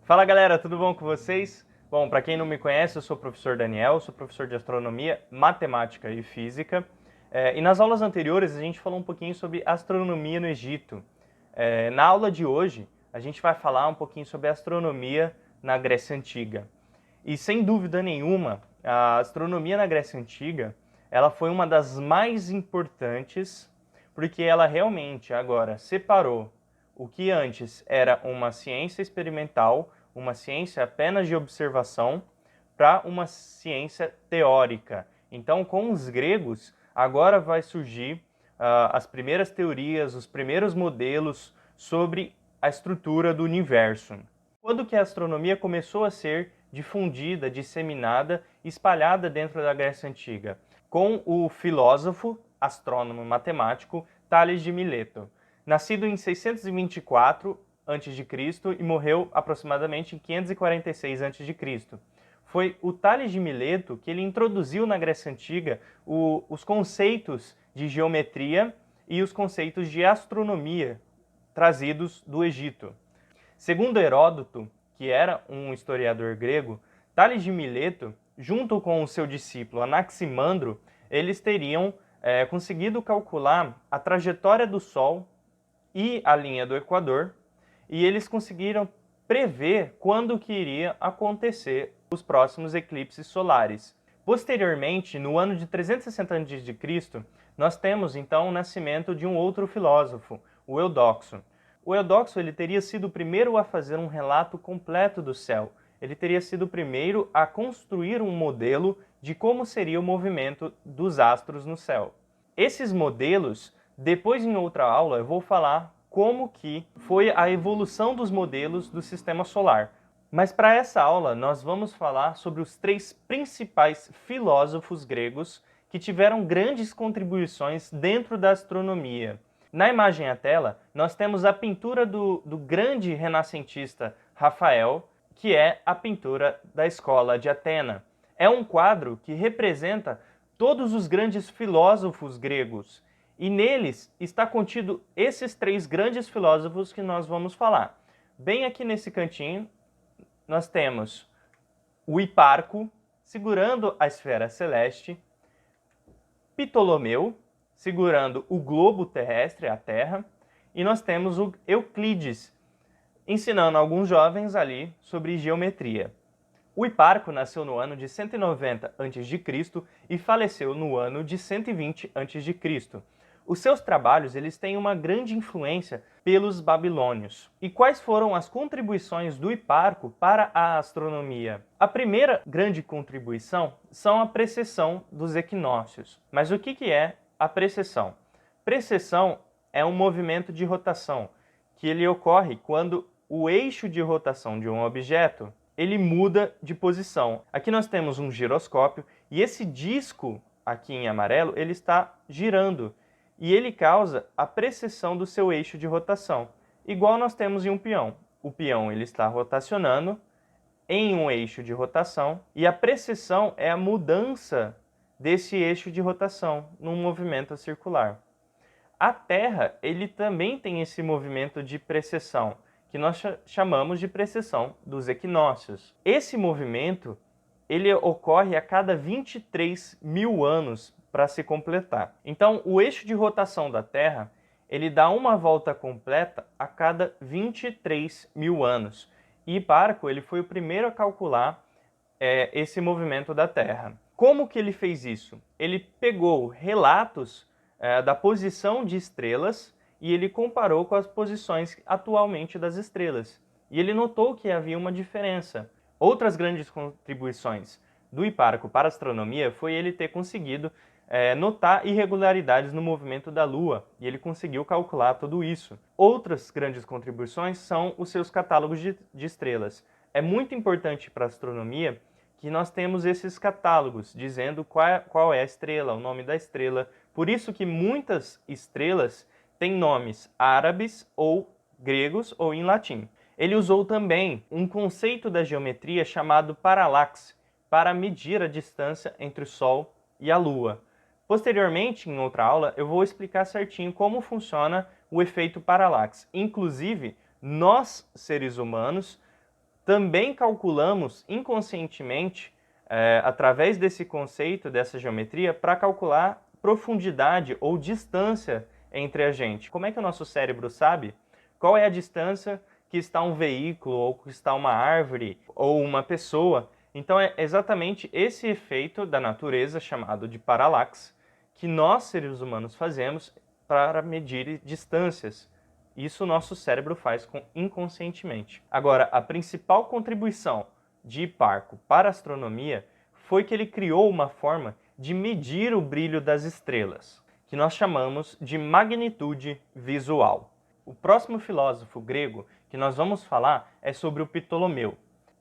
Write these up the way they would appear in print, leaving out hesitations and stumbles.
Fala galera, tudo bom com vocês? Bom, para quem não me conhece, eu sou o professor Daniel, sou professor de astronomia, matemática e física. E nas aulas anteriores a gente falou um pouquinho sobre astronomia no Egito. Na aula de hoje a gente vai falar um pouquinho sobre astronomia na Grécia Antiga. E sem dúvida nenhuma, a astronomia na Grécia Antiga, ela foi uma das mais importantes, porque ela realmente agora separou o que antes era uma ciência experimental, uma ciência apenas de observação, para uma ciência teórica. Então, com os gregos, agora vai surgir as primeiras teorias, os primeiros modelos sobre a estrutura do universo. Quando que a astronomia começou a ser difundida, disseminada, espalhada dentro da Grécia Antiga? Com o filósofo, astrônomo, matemático Tales de Mileto. Nascido em 624 a.C. e morreu aproximadamente em 546 a.C. Foi o Tales de Mileto que ele introduziu na Grécia Antiga os conceitos de geometria e os conceitos de astronomia trazidos do Egito. Segundo Heródoto, que era um historiador grego, Tales de Mileto, junto com o seu discípulo Anaximandro, eles teriam conseguido calcular a trajetória do Sol e a linha do Equador, e eles conseguiram prever quando que iria acontecer os próximos eclipses solares. Posteriormente, no ano de 360 a.C., nós temos então o nascimento de um outro filósofo, o Eudoxo. O Eudoxo ele teria sido o primeiro a fazer um relato completo do céu. Ele teria sido o primeiro a construir um modelo de como seria o movimento dos astros no céu. Esses modelos, depois em outra aula, eu vou falar como que foi a evolução dos modelos do sistema solar. Mas para essa aula, nós vamos falar sobre os três principais filósofos gregos que tiveram grandes contribuições dentro da astronomia. Na imagem à tela, nós temos a pintura do grande renascentista Rafael, que é a pintura da Escola de Atena. É um quadro que representa todos os grandes filósofos gregos, e neles está contido esses três grandes filósofos que nós vamos falar. Bem aqui nesse cantinho, nós temos o Hiparco, segurando a esfera celeste, Ptolomeu, segurando o globo terrestre, a Terra, e nós temos o Euclides, ensinando alguns jovens ali sobre geometria. O Hiparco nasceu no ano de 190 a.C. e faleceu no ano de 120 a.C. Os seus trabalhos eles têm uma grande influência pelos babilônios. E quais foram as contribuições do Hiparco para a astronomia? A primeira grande contribuição são a precessão dos equinócios. Mas o que é a precessão? Precessão é um movimento de rotação que ele ocorre quando o eixo de rotação de um objeto ele muda de posição. Aqui nós temos um giroscópio e esse disco aqui em amarelo ele está girando e ele causa a precessão do seu eixo de rotação, igual nós temos em um peão. O peão ele está rotacionando em um eixo de rotação e a precessão é a mudança desse eixo de rotação num movimento circular. A Terra ele também tem esse movimento de precessão, que nós chamamos de precessão dos equinócios. Esse movimento ele ocorre a cada 23 mil anos para se completar. Então, o eixo de rotação da Terra ele dá uma volta completa a cada 23 mil anos. E Hiparco ele foi o primeiro a calcular esse movimento da Terra. Como que ele fez isso? Ele pegou relatos da posição de estrelas e ele comparou com as posições atualmente das estrelas. E ele notou que havia uma diferença. Outras grandes contribuições do Hiparco para a astronomia foi ele ter conseguido notar irregularidades no movimento da Lua, e ele conseguiu calcular tudo isso. Outras grandes contribuições são os seus catálogos de estrelas. É muito importante para a astronomia que nós temos esses catálogos, dizendo qual é a estrela, o nome da estrela. Por isso que muitas estrelas têm nomes árabes ou gregos ou em latim. Ele usou também um conceito da geometria chamado paralaxe, para medir a distância entre o Sol e a Lua. Posteriormente, em outra aula, eu vou explicar certinho como funciona o efeito paralaxe. Inclusive, nós, seres humanos, Também calculamos inconscientemente, através desse conceito, dessa geometria, para calcular profundidade ou distância entre a gente. Como é que o nosso cérebro sabe qual é a distância que está um veículo, ou que está uma árvore, ou uma pessoa? Então é exatamente esse efeito da natureza, chamado de paralaxe, que nós, seres humanos, fazemos para medir distâncias. Isso o nosso cérebro faz inconscientemente. Agora, a principal contribuição de Hiparco para a astronomia foi que ele criou uma forma de medir o brilho das estrelas, que nós chamamos de magnitude visual. O próximo filósofo grego que nós vamos falar é sobre o Ptolomeu.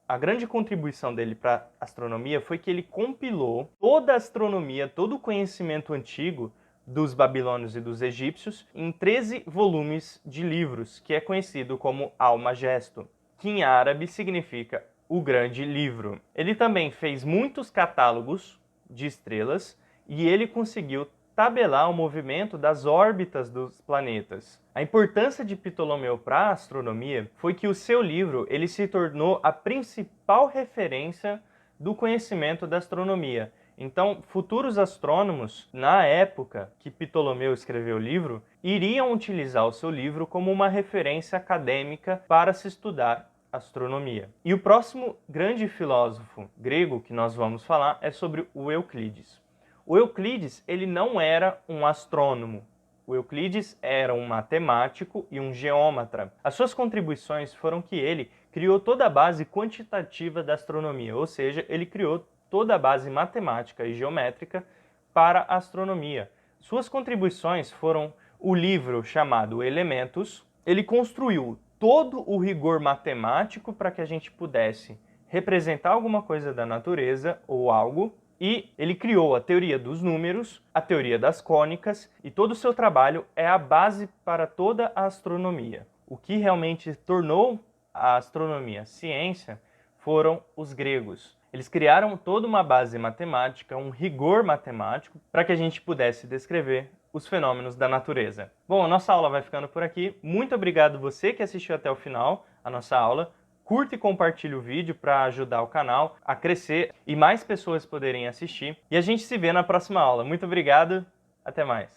A grande contribuição dele para a astronomia foi que ele compilou toda a astronomia, todo o conhecimento antigo dos babilônios e dos egípcios em 13 volumes de livros, que é conhecido como Almagesto, que em árabe significa o grande livro. Ele também fez muitos catálogos de estrelas e ele conseguiu tabelar o movimento das órbitas dos planetas. A importância de Ptolomeu para a astronomia foi que o seu livro ele se tornou a principal referência do conhecimento da astronomia. Então, futuros astrônomos, na época que Ptolomeu escreveu o livro, iriam utilizar o seu livro como uma referência acadêmica para se estudar astronomia. E o próximo grande filósofo grego que nós vamos falar é sobre o Euclides. O Euclides, ele não era um astrônomo. O Euclides era um matemático e um geômetra. As suas contribuições foram que ele criou toda a base quantitativa da astronomia, ou seja, ele criou toda a base matemática e geométrica para a astronomia. Suas contribuições foram o livro chamado Elementos. Ele construiu todo o rigor matemático para que a gente pudesse representar alguma coisa da natureza ou algo, e ele criou a teoria dos números, a teoria das cônicas, e todo o seu trabalho é a base para toda a astronomia. O que realmente tornou a astronomia ciência foram os gregos. Eles criaram toda uma base matemática, um rigor matemático, para que a gente pudesse descrever os fenômenos da natureza. Bom, a nossa aula vai ficando por aqui. Muito obrigado você que assistiu até o final a nossa aula. Curta e compartilhe o vídeo para ajudar o canal a crescer e mais pessoas poderem assistir. E a gente se vê na próxima aula. Muito obrigado, até mais.